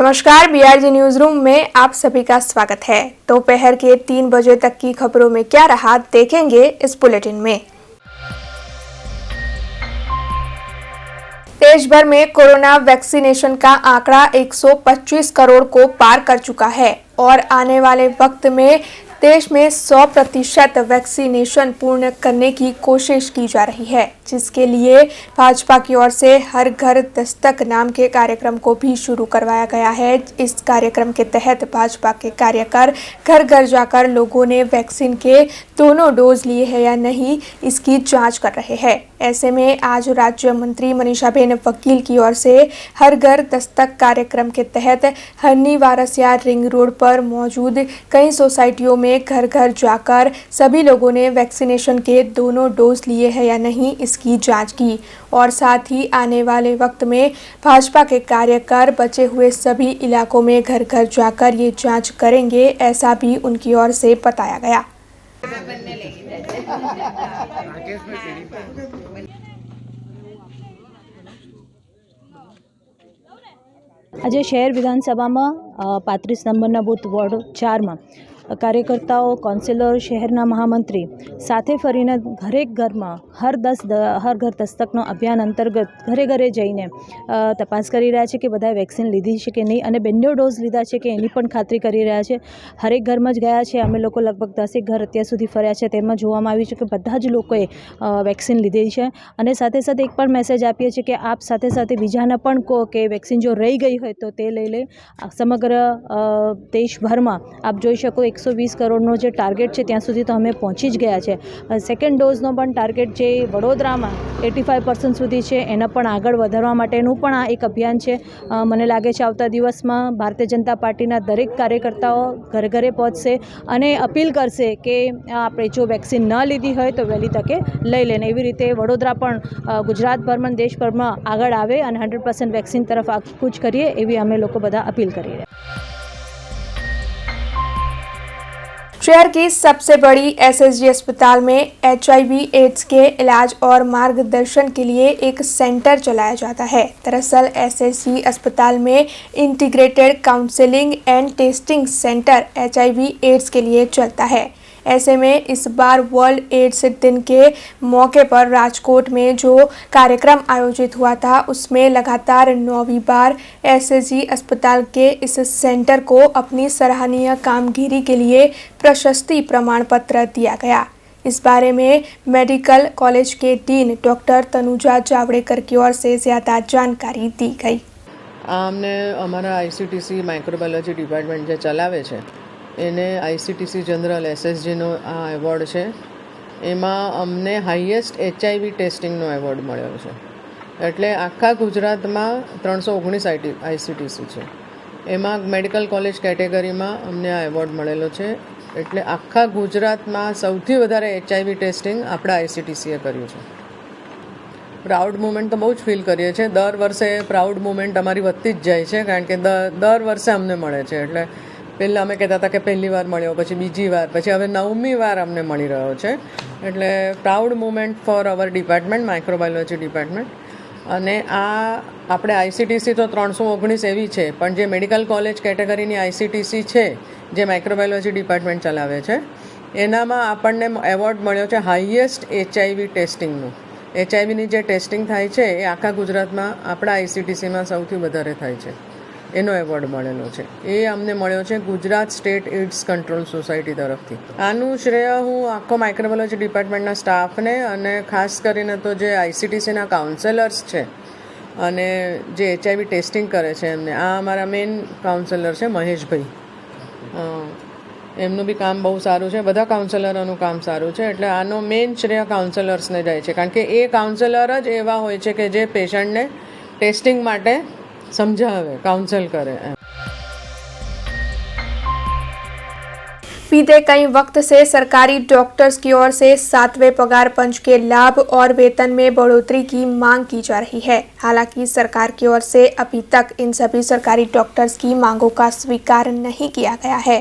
नमस्कार, BRG news room में आप सभी का स्वागत है। दोपहर के 3 बजे तक की खबरों में क्या रहा देखेंगे इस बुलेटिन में। देश भर में कोरोना वैक्सीनेशन का आंकड़ा 125 करोड़ को पार कर चुका है और आने वाले वक्त में देश में 100% वैक्सीनेशन पूर्ण करने की कोशिश की जा रही है, जिसके लिए भाजपा की ओर से हर घर दस्तक नाम के कार्यक्रम को भी शुरू करवाया गया है। इस कार्यक्रम के तहत भाजपा के कार्यकर घर घर जाकर लोगों ने वैक्सीन के दोनों डोज लिए हैं या नहीं, इसकी जांच कर रहे हैं। ऐसे में आज राज्य मंत्री मनीषाबेन वकील की ओर से हर घर दस्तक कार्यक्रम के तहत हरनी वारसिया रिंग रोड पर मौजूद कई सोसाइटियों में घर घर जाकर सभी लोगों ने वैक्सीनेशन के दोनों डोज लिए हैं या नहीं, इसकी जांच की और साथ ही आने वाले वक्त में भाजपा के कार्यकर बचे हुए सभी इलाकों में घर घर जाकर ये जांच करेंगे, ऐसा भी उनकी ओर से बताया गया। आज शहर विधानसभा में 35 नंबरना बूथ वोर्ड 4 में कार्यकर्ताओं, काउंसिलर, शहरना महामंत्री साथे फरीने घरेक घर में हर घर दस्तकनो अभियान अंतर्गत घरे घरे जईने तपास करी रह्या छे कि बधाए वेक्सिन लीधी छे कि नहीं अने बेनो डोज लीधा छे कि एनी पण खातरी करी रह्या छे। हरेक घर में ज गया छे। अमे लोको लगभग 10 घर अत्यार सुधी फर्या छे, तेमां जोवामां आव्युं छे कि बधा ज लोकोए वेक्सिन लीधी छे अने साथे साथे एक पण मेसेज आपीए छे कि आप साथे साथे बीजाने पण कहो कि वेक्सिन जो रही गई होय तो ते लई ले। समग्र देशभर में आप जोई शको 120 करोड़नो जे टार्गेट है त्यां सुधी तो अमे पहोंची ज गया है। सेकंड डोजनो पण टार्गेट जे वडोदरामां 85% सुधी है, एने पण आगळ वधारवा माटेनुं पण आ एक अभियान है। मने लागे छे आवता दिवसमां भारतीय जनता पार्टीना दरेक कार्यकर्ताओ घर घरे पहोंचशे अने अपील करशे कि आपणे जो वेक्सिन न लीधी होय तो वहेली तके लई लेने। एवी रीते वडोदरा पण गुजरातभरमां देशभरमां आगळ आवे अने 100% वेक्सिन तरफ कूच करीए एवी अमे लोको बधा अपील करी रह्या। शहर की सबसे बड़ी एसएसजी अस्पताल में HIV एड्स के इलाज और मार्गदर्शन के लिए एक सेंटर चलाया जाता है। दरअसल एसएसजी अस्पताल में integrated counselling and testing centre HIV AIDS के लिए चलता है। ऐसे में इस बार वर्ल्ड एड्स दिन के मौके पर राजकोट में जो कार्यक्रम आयोजित हुआ था, उसमें लगातार 9वीं बार एसएसजी अस्पताल के इस सेंटर को अपनी सराहनीय कामगिरी के लिए प्रशस्ति प्रमाण पत्र दिया गया। इस बारे में मेडिकल कॉलेज के डीन डॉक्टर तनुजा जावड़ेकर की ओर से ज़्यादा जानकारी दी गई। हमने हमारा ICTC माइक्रोबायोलॉजी डिपार्टमेंट जो चलावे छे એને ICTC जनरल SSGનો આ એવોર્ડ છે। એમાં અમને હાઈએસ્ટ HIV ટેસ્ટિંગનો એવોર્ડ મળ્યો છે। એટલે આખા ગુજરાતમાં 319 ICTC છે, એમાં મેડિકલ કોલેજ કેટેગરીમાં અમને આ એવોર્ડ મળેલો છે। એટલે આખા ગુજરાતમાં સૌથી વધારે HIV ટેસ્ટિંગ આપણા ICTCએ કર્યું છે। પ્રાઉડ મુમેન્ટ તો બહુ જ ફીલ કરીએ છીએ। દર વર્ષે પ્રાઉડ મુમેન્ટ અમારી વધતી જ જાય છે, કારણ કે દર વર્ષે અમને મળે છે। એટલે પહેલાં અમે કહેતા હતા કે પહેલી વાર મળ્યો, પછી બીજી વાર, પછી હવે 9મી વાર અમને મળી રહ્યો છે। એટલે પ્રાઉડ મુમેન્ટ ફોર અવર ડિપાર્ટમેન્ટ, માઇક્રોબાયોલોજી ડિપાર્ટમેન્ટ। અને આ આપણે ICTC તો 319 એવી છે, પણ જે મેડિકલ કોલેજ કેટેગરીની ICTC છે જે માઇક્રોબાયોલોજી ડિપાર્ટમેન્ટ ચલાવે છે, એનામાં આપણને એવોર્ડ મળ્યો છે હાઈએસ્ટ HIV ટેસ્ટિંગનું। HIVની જે ટેસ્ટિંગ થાય છે એ આખા ગુજરાતમાં આપણા ICTCમાં સૌથી વધારે થાય છે, એનો એવોર્ડ મળેલો છે। એ અમને મળ્યો છે Gujarat state ads control society તરફથી। આનું શ્રેય હું આખો માઇક્રોબાયોલોજી ડિપાર્ટમેન્ટના સ્ટાફને અને ખાસ કરીને તો જે ICTCના કાઉન્સેલર્સ છે અને જે HIV ટેસ્ટિંગ કરે છે એમને, આ અમારા મેઇન કાઉન્સેલર છે મહેશભાઈ, એમનું બી કામ બહુ સારું છે, બધા કાઉન્સેલરોનું કામ સારું છે। એટલે આનો મેઇન શ્રેય કાઉન્સેલર્સને જાય છે, કારણ કે એ કાઉન્સેલર જ એવા હોય છે કે જે પેશન્ટને ટેસ્ટિંગ માટે समझावे, काउंसल करे। बीते कई वक्त से सरकारी डॉक्टर्स की ओर से 7वें पगार पंच के लाभ और वेतन में बढ़ोतरी की मांग की जा रही है। हालांकि सरकार की ओर से अभी तक इन सभी सरकारी डॉक्टर्स की मांगों का स्वीकार नहीं किया गया है।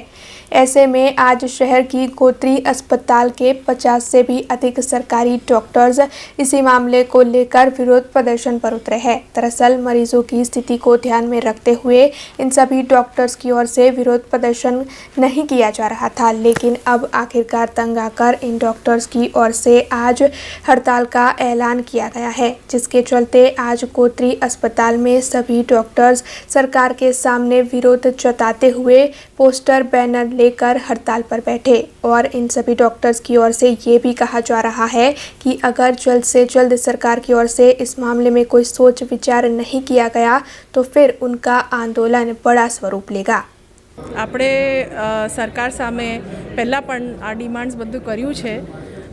ऐसे में आज शहर की गोत्री अस्पताल के 50 से भी अधिक सरकारी डॉक्टर्स इसी मामले को लेकर विरोध प्रदर्शन पर उतरे हैं। दरअसल मरीजों की स्थिति को ध्यान में रखते हुए इन सभी डॉक्टर्स की ओर से विरोध प्रदर्शन नहीं किया जा रहा था, लेकिन अब आखिरकार तंग आकर इन डॉक्टर्स की ओर से आज हड़ताल का ऐलान किया गया है, जिसके चलते आज गोत्री अस्पताल में सभी डॉक्टर्स सरकार के सामने विरोध जताते हुए पोस्टर बैनर लेकर हड़ताल पर बैठे। और इन सभी डॉक्टर्स की ओर से ये भी कहा जा रहा है कि अगर जल्द से जल्द सरकार की ओर से इस मामले में कोई सोच विचार नहीं किया गया तो फिर उनका आंदोलन बड़ा स्वरूप लेगा। આપણે સરકાર સામે પહેલાં પણ આ ડિમાન્ડ્સ બધું કર્યું છે।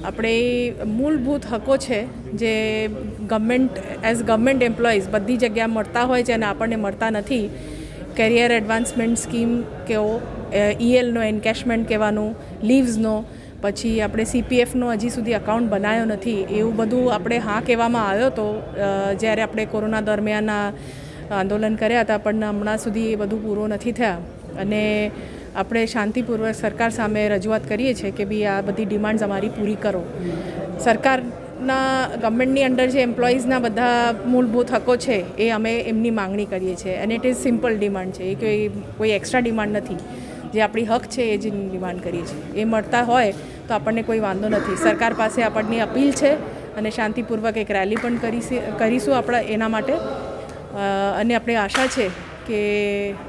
આપણે મૂળભૂત હકો છે જે ગવર્મેન્ટ એમ્પ્લોઈઝ બધી જગ્યા મળતા હોય છે અને આપણને મળતા નથી। કેરિયર એડવાન્સમેન્ટ સ્કીમ કેવો, ઈએલનો એન્કેશમેન્ટ કહેવાનું, લીવ્સનો, પછી આપણે CPFનો હજી સુધી અકાઉન્ટ બનાવ્યો નથી, એવું બધું આપણે હા કહેવામાં આવ્યો હતો જ્યારે આપણે કોરોના દરમિયાન આંદોલન કર્યા હતા, પણ હમણાં સુધી એ બધું પૂરો નથી થયા અને આપણે શાંતિપૂર્વક સરકાર સામે રજૂઆત કરીએ છીએ કે બી આ બધી ડિમાન્ડ્સ અમારી પૂરી કરો। સરકારના ગવર્મેન્ટની અંડર જે એમ્પ્લોઈઝના બધા મૂળભૂત હકો છે એ અમે એમની માંગણી કરીએ છીએ અને ઇટ ઇઝ સિમ્પલ ડિમાન્ડ છે, એ કોઈ એક્સ્ટ્રા ડિમાન્ડ નથી। જે આપણી હક છે એ જ ડિમાન્ડ કરીએ છીએ, એ મળતા હોય તો આપણને કોઈ વાંધો નથી। સરકાર પાસે આપણની અપીલ છે અને શાંતિપૂર્વક એક રેલી પણ કરીશું આપણે એના માટે અને આપણે આશા છે કે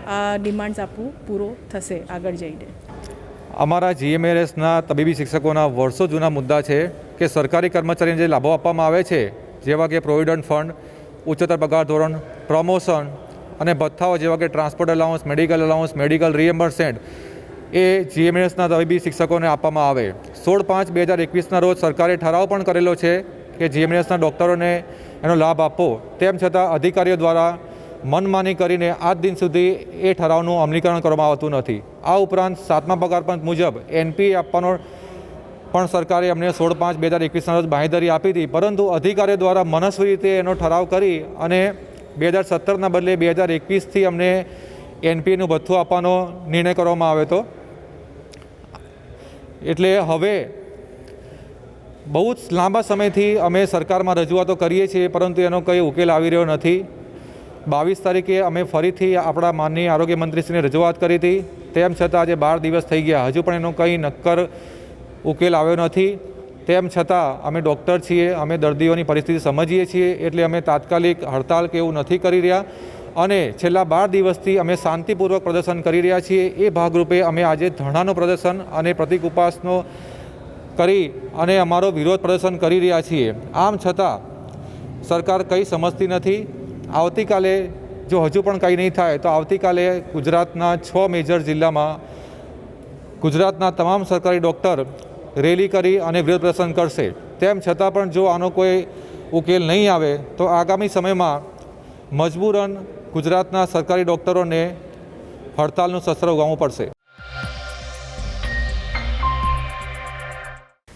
આ ડિમાન્ડ્સ આપણું પૂરો થશે આગળ જઈને। અમારા GMLSના તબીબી શિક્ષકોના વર્ષો જૂના મુદ્દા છે કે સરકારી કર્મચારીને જે લાભો આપવામાં આવે છે, જેવા કે પ્રોવિડન્ટ ફંડ, ઉચ્ચતર પગાર ધોરણ, પ્રમોશન અને ભથ્થાઓ જેવા કે transport allowance, medical allowance, medical reimbursement એ GMLSના તબીબી શિક્ષકોને આપવામાં આવે। 16/5/2021ના રોજ સરકારે ઠરાવ પણ કરેલો છે કે GMLSના ડૉક્ટરોને એનો લાભ આપો, તેમ છતાં અધિકારીઓ દ્વારા મનમાની કરીને આજ દિન સુધી એ ઠરાવનું અમલીકરણ કરવામાં આવતું નથી। આ ઉપરાંત 7મા પગાર પંચ મુજબ NPA આપવાનો પણ સરકારે અમને 16/5/2021ના રોજ બાંહેધરી આપી હતી, પરંતુ અધિકારીઓ દ્વારા મનસ્વી રીતે એનો ઠરાવ કરી અને 2017ના બદલે 2021થી અમને NPAનું ભથ્થું આપવાનો નિર્ણય કરવામાં આવ્યો હતો। એટલે હવે બહુ જ લાંબા સમયથી અમે સરકારમાં રજૂઆતો કરીએ છીએ, પરંતુ એનો કંઈ ઉકેલ આવી રહ્યો નથી। 22 તારીખે અમે ફરીથી આપણા માનનીય આરોગ્ય મંત્રીશ્રીને રજૂઆત કરી હતી, તેમ છતાં આજે 12 દિવસ થઈ ગયા, હજુ પણ એનો કંઈ નક્કર ઉકેલ આવ્યો નથી। તેમ છતાં અમે ડૉક્ટર છીએ, અમે દર્દીઓની પરિસ્થિતિ સમજીએ છીએ, એટલે અમે તાત્કાલિક હડતાલ કે એવું નથી કરી રહ્યા અને છેલ્લા 12 દિવસથી અમે શાંતિપૂર્વક પ્રદર્શન કરી રહ્યા છીએ। એ ભાગરૂપે અમે આજે ધરણાનું પ્રદર્શન અને પ્રતિક ઉપવાસનો કરી અને અમારો વિરોધ પ્રદર્શન કરી રહ્યા છીએ। આમ છતાં સરકાર કંઈ સમજતી નથી। આવતીકાલે જો હજુ પણ કંઈ નહીં થાય તો આવતીકાલે ગુજરાતના 6 મેજર જિલ્લામાં ગુજરાતના તમામ સરકારી ડૉક્ટર રેલી કરી અને વિરોધ પ્રદર્શન કરશે। તેમ છતાં પણ જો આનો કોઈ ઉકેલ નહીં આવે તો આગામી સમયમાં મજબૂરન ગુજરાતના સરકારી ડૉક્ટરોને હડતાલનું શસ્ત્ર ઉગામવું પડશે।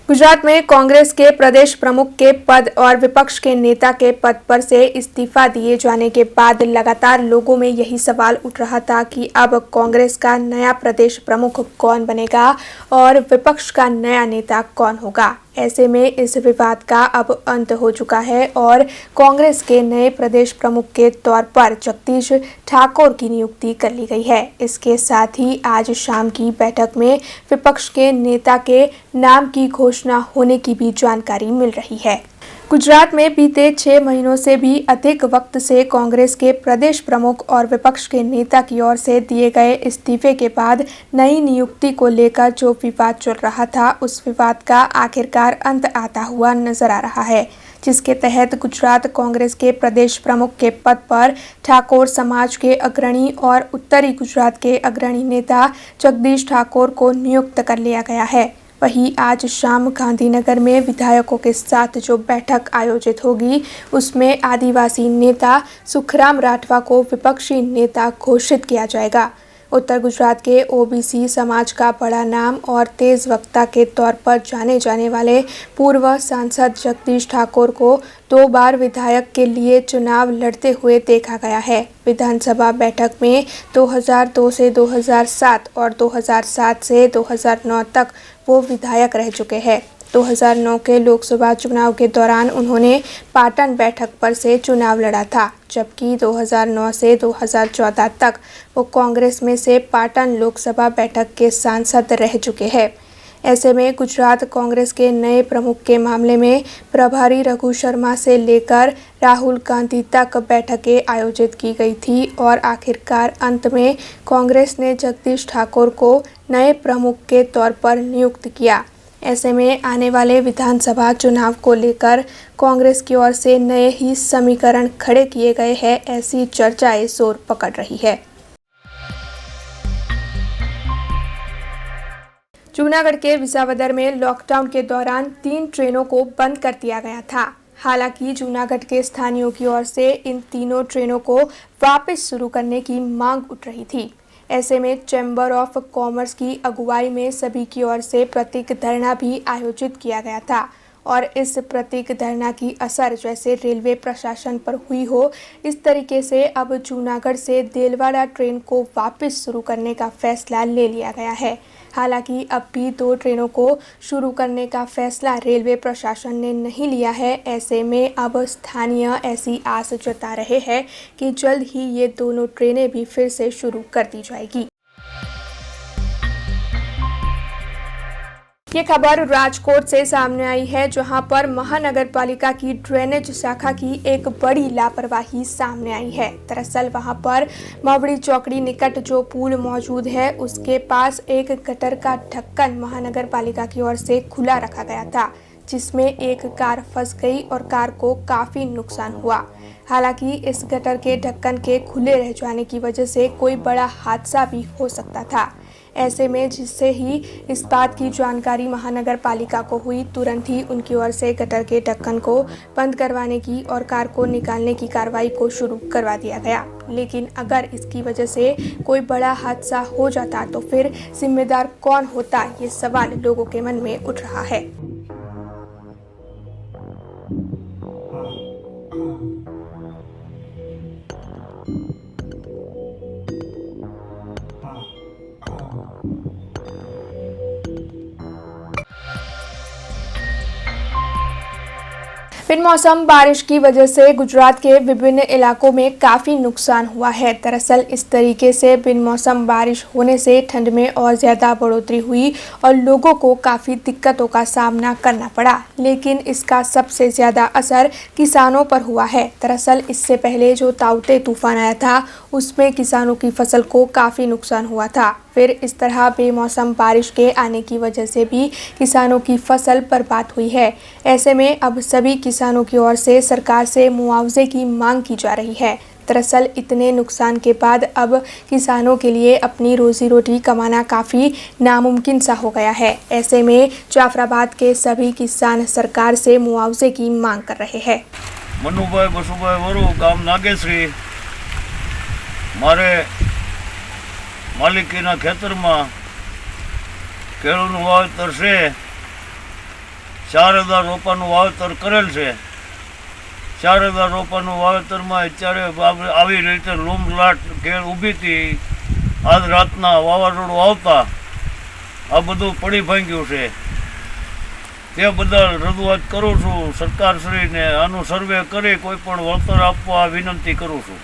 गुजरात में कांग्रेस के प्रदेश प्रमुख के पद और विपक्ष के नेता के पद पर से इस्तीफा दिए जाने के बाद लगातार लोगों में यही सवाल उठ रहा था कि अब कांग्रेस का नया प्रदेश प्रमुख कौन बनेगा और विपक्ष का नया नेता कौन होगा। ऐसे में इस विवाद का अब अंत हो चुका है और कांग्रेस के नए प्रदेश प्रमुख के तौर पर जगदीश ठाकुर की नियुक्ति कर ली गई है। इसके साथ ही आज शाम की बैठक में विपक्ष के नेता के नाम की घोषणा होने की भी जानकारी मिल रही है। गुजरात में बीते 6 महीनों से भी अधिक वक्त से कांग्रेस के प्रदेश प्रमुख और विपक्ष के नेता की ओर से दिए गए इस्तीफे के बाद नई नियुक्ति को लेकर जो विवाद चल रहा था, उस विवाद का आखिरकार अंत आता हुआ नजर आ रहा है, जिसके तहत गुजरात कांग्रेस के प्रदेश प्रमुख के पद पर ठाकुर समाज के अग्रणी और उत्तरी गुजरात के अग्रणी नेता जगदीश ठाकुर को नियुक्त कर लिया गया है। वहीं आज शाम गांधीनगर में विधायकों के साथ जो बैठक आयोजित होगी, उसमें आदिवासी नेता सुखराम राठवा को विपक्षी नेता घोषित किया जाएगा। उत्तर गुजरात के ओबीसी समाज का बड़ा नाम और तेज वक्ता के तौर पर जाने जाने वाले पूर्व सांसद जगदीश ठाकुर को 2 बार विधायक के लिए चुनाव लड़ते हुए देखा गया है। विधानसभा बैठक में 2002 से 2007 और 2007 से 2009 तक वो विधायक रह चुके हैं। 2009 के लोकसभा चुनाव के दौरान उन्होंने पाटन बैठक पर से चुनाव लड़ा था, जबकि 2009 से 2014 तक वो कांग्रेस में से पाटन लोकसभा बैठक के सांसद रह चुके हैं। ऐसे में गुजरात कांग्रेस के नए प्रमुख के मामले में प्रभारी रघु शर्मा से लेकर राहुल गांधी तक बैठकें आयोजित की गई थी और आखिरकार अंत में कांग्रेस ने जगदीश ठाकुर को नए प्रमुख के तौर पर नियुक्त किया। ऐसे में आने वाले विधानसभा चुनाव को लेकर कांग्रेस की ओर से नए ही समीकरण खड़े किए गए हैं, ऐसी चर्चाएं जोर पकड़ रही है। जूनागढ़ के विसावदर में लॉकडाउन के दौरान 3 ट्रेनों को बंद कर दिया गया था। हालांकि जूनागढ़ के स्थानीयों की ओर से इन तीनों ट्रेनों को वापस शुरू करने की मांग उठ रही थी। ऐसे में चैम्बर ऑफ कॉमर्स की अगुवाई में सभी की ओर से प्रतीक धरना भी आयोजित किया गया था और इस प्रतीक धरना की असर जैसे रेलवे प्रशासन पर हुई हो, इस तरीके से अब जूनागढ़ से देलवाड़ा ट्रेन को वापस शुरू करने का फैसला ले लिया गया है। हालांकि अब भी 2 ट्रेनों को शुरू करने का फैसला रेलवे प्रशासन ने नहीं लिया है। ऐसे में अब स्थानीय ऐसी आस जता रहे हैं कि जल्द ही ये दोनों ट्रेनें भी फिर से शुरू कर दी जाएगी। ये खबर राजकोट से सामने आई है, जहां पर महानगर पालिका की ड्रेनेज शाखा की एक बड़ी लापरवाही सामने आई है। दरअसल वहां पर मवड़ी चौकड़ी निकट जो पुल मौजूद है, उसके पास एक गटर का ढक्कन महानगर पालिका की ओर से खुला रखा गया था, जिसमें एक कार फंस गई और कार को काफी नुकसान हुआ। हालांकि इस गटर के ढक्कन के खुले रह जाने की वजह से कोई बड़ा हादसा भी हो सकता था। ऐसे में जिससे ही इस बात की जानकारी महानगर पालिका को हुई, तुरंत ही उनकी ओर से गटर के ढक्कन को बंद करवाने की और कार को निकालने की कार्रवाई को शुरू करवा दिया गया। लेकिन अगर इसकी वजह से कोई बड़ा हादसा हो जाता तो फिर जिम्मेदार कौन होता, ये सवाल लोगों के मन में उठ रहा है। बिनमौसम बारिश की वजह से गुजरात के विभिन्न इलाकों में काफ़ी नुकसान हुआ है। दरअसल इस तरीके से बिनमौसम बारिश होने से ठंड में और ज़्यादा बढ़ोतरी हुई और लोगों को काफ़ी दिक्कतों का सामना करना पड़ा। लेकिन इसका सबसे ज़्यादा असर किसानों पर हुआ है। दरअसल इससे पहले जो ताउते तूफान आया था, उसमें किसानों की फसल को काफ़ी नुकसान हुआ था। फिर इस तरह बेमौसम बारिश के आने की वजह से भी किसानों की फसल बर्बाद हुई है। ऐसे में अब सभी किसानों की ओर से सरकार से मुआवजे की मांग की जा रही है। दरअसल इतने नुकसान के बाद अब किसानों के लिए अपनी रोजी रोटी कमाना काफ़ी नामुमकिन सा हो गया है। ऐसे में जाफराबाद के सभी किसान सरकार से मुआवजे की मांग कर रहे हैं। मनुभाई बसुभाई वरु गाम नागेश्री मारे मालिकीना खेतर में केळूનું વાવેતર છે। 4000 રોપાનું વાવેતર કરેલ છે। 4000 રોપાનું વાવેતરમાં અત્યારે આવી રીતે લૂમલાટ કેળ ઊભી હતી। આજ રાતના વાવાઝોડું આવતા આ બધું પડી ભાંગ્યું છે। તે બદલ રજૂઆત કરું છું સરકારશ્રીને, આનું સર્વે કરી કોઈ પણ વળતર આપવા વિનંતી કરું છું।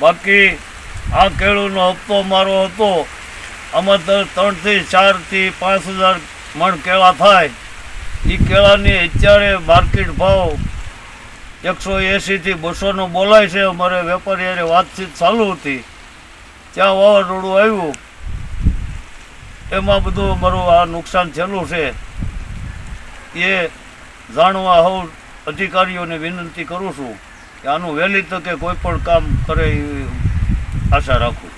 બાકી આ કેળુનો હપ્તો મારો હતો, આમાં 3 થી 4 થી 5000 મણ કેળા થાય। એ કેળાની અત્યારે માર્કેટ ભાવ 180 થી 200નો બોલાય છે। અમારે વેપારી હારે વાતચીત ચાલુ હતી, ત્યાં વાવાઝોડું આવ્યું, એમાં બધું અમારું આ નુકસાન થયેલું છે। એ જાણવા હું અધિકારીઓને વિનંતી કરું છું કે આનું વહેલી તકે કોઈ પણ કામ કરે એવી આશા રાખું।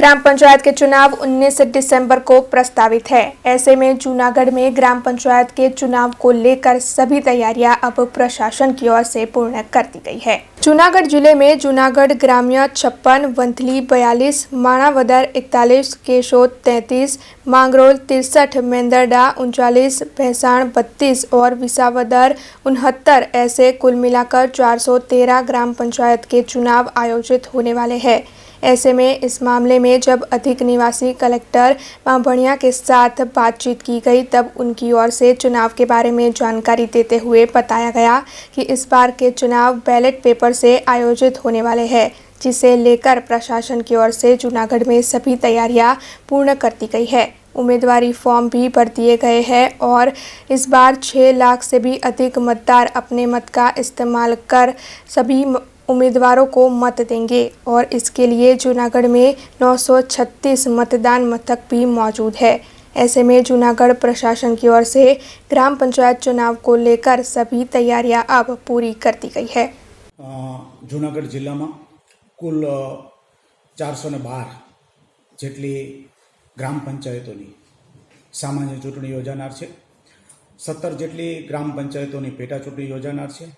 ग्राम पंचायत के चुनाव 19 दिसंबर को प्रस्तावित है। ऐसे में जूनागढ़ में ग्राम पंचायत के चुनाव को लेकर सभी तैयारियां अब प्रशासन की ओर से पूर्ण कर दी गई है। जूनागढ़ जिले में जूनागढ़ ग्राम्य 56, वंथली 42, माणावदर 41, केशोद 33, मांगरोल 63, मेंदरडा 39, भैंसाण 32 और विसावदर 69 ऐसे कुल मिलाकर 413 ग्राम पंचायत के चुनाव आयोजित होने वाले हैं। ऐसे में इस मामले में जब अधिक निवासी कलेक्टर बांभणिया के साथ बातचीत की गई तब उनकी ओर से चुनाव के बारे में जानकारी देते हुए बताया गया कि इस बार के चुनाव बैलेट पेपर से आयोजित होने वाले हैं, जिसे लेकर प्रशासन की ओर से जूनागढ़ में सभी तैयारियां पूर्ण कर दी गई है। उम्मीदवारी फॉर्म भी भर दिए गए हैं और इस बार 6 लाख से भी अधिक मतदार अपने मत का इस्तेमाल कर सभी उम्मीदवारों को मत देंगे और इसके लिए जूनागढ़ में 936 मतदान मथक भी मौजूद है। ऐसे में जूनागढ़ प्रशासन की ओर से ग्राम पंचायत चुनाव को लेकर सभी तैयारियां अब पूरी कर दी गई है। जूनागढ़ जिला में कुल 412 જેટલી ગ્રામ પંચાયતોની સામાન્ય ચૂંટણી યોજાનાર છે। 17 જેટલી ગ્રામ પંચાયતોની પેટા ચૂંટણી યોજાનાર છે।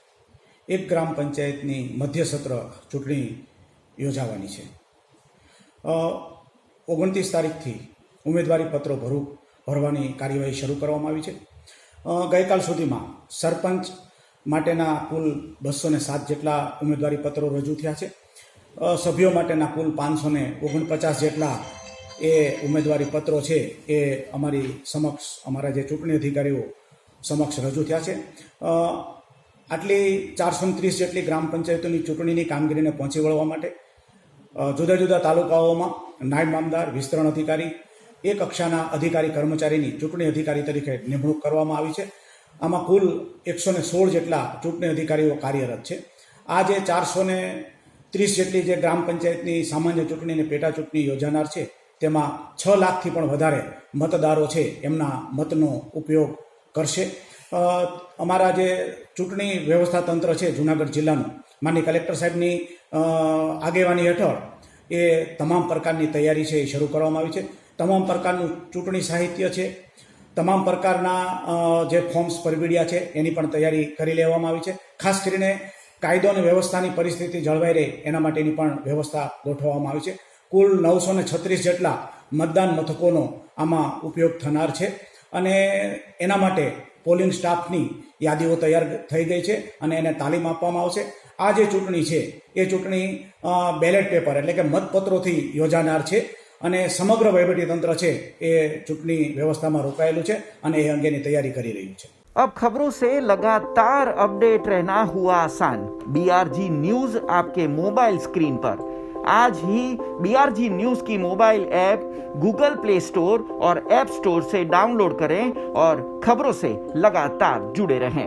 એક ગ્રામ પંચાયતની મધ્ય સત્ર ચૂંટણી યોજાવાની છે। 29 તારીખથી ઉમેદવારી પત્રો ભરવાની કાર્યવાહી શરૂ કરવામાં આવી છે। ગઈકાલ સુધીમાં સરપંચ માટેના કુલ 207 જેટલા ઉમેદવારી પત્રો રજૂ થયા છે। સભ્યો માટેના કુલ 549 જેટલા એ ઉમેદવારી પત્રો છે એ અમારી સમક્ષ અમારા જે ચૂંટણી અધિકારીઓ સમક્ષ રજૂ થયા છે। આટલી 430 જેટલી ગ્રામ પંચાયતોની ચૂંટણીની કામગીરીને પહોંચી વળવા માટે જુદા જુદા તાલુકાઓમાં નાયબ મામદાર, વિસ્તરણ અધિકારી, એ કક્ષાના અધિકારી કર્મચારીની ચૂંટણી અધિકારી તરીકે નિમણૂક કરવામાં આવી છે। આમાં કુલ 116 જેટલા ચૂંટણી અધિકારીઓ કાર્યરત છે। આ જે 430 જેટલી જે ગ્રામ પંચાયતની સામાન્ય ચૂંટણી અને પેટા ચૂંટણી યોજાનાર છે તેમાં 6 લાખથી પણ વધારે મતદારો છે એમના મતનો ઉપયોગ કરશે। અમારા જે ચૂંટણી વ્યવસ્થા તંત્ર છે જૂનાગઢ જિલ્લાનું માનનીય કલેક્ટર સાહેબની આગેવાની હેઠળ એ તમામ પ્રકારની તૈયારી છે એ શરૂ કરવામાં આવી છે। તમામ પ્રકારનું ચૂંટણી સાહિત્ય છે, તમામ પ્રકારના જે ફોર્મ્સ પરબીડિયા છે એની પણ તૈયારી કરી લેવામાં આવી છે। ખાસ કરીને કાયદો અને વ્યવસ્થાની પરિસ્થિતિ જળવાઈ રહે એના માટેની પણ વ્યવસ્થા ગોઠવવામાં આવી છે। કુલ 936 જેટલા મતદાન મથકોનો આમાં ઉપયોગ થનાર છે અને એના માટે પોલિંગ સ્ટાફની યાદીઓ તૈયાર થઈ ગઈ છે અને એને તાલીમ આપવામાં આવશે। આ જે ચૂંટણી છે એ ચૂંટણી બેલેટ પેપર એટલે કે મતપત્રોથી યોજાનાર છે અને સમગ્ર વહીવટીતંત્ર છે એ ચૂંટણી વ્યવસ્થામાં રોકાયેલું છે અને એ અંગેની તૈયારી કરી રહ્યું છે। अब खबरों से लगातार अपडेट रहना हुआ आसान। BRG न्यूज आपके मोबाइल स्क्रीन पर। आज ही BRG न्यूज की mobile app Google play store और ऐप स्टोर से डाउनलोड करें और खबरों से लगातार जुड़े रहें।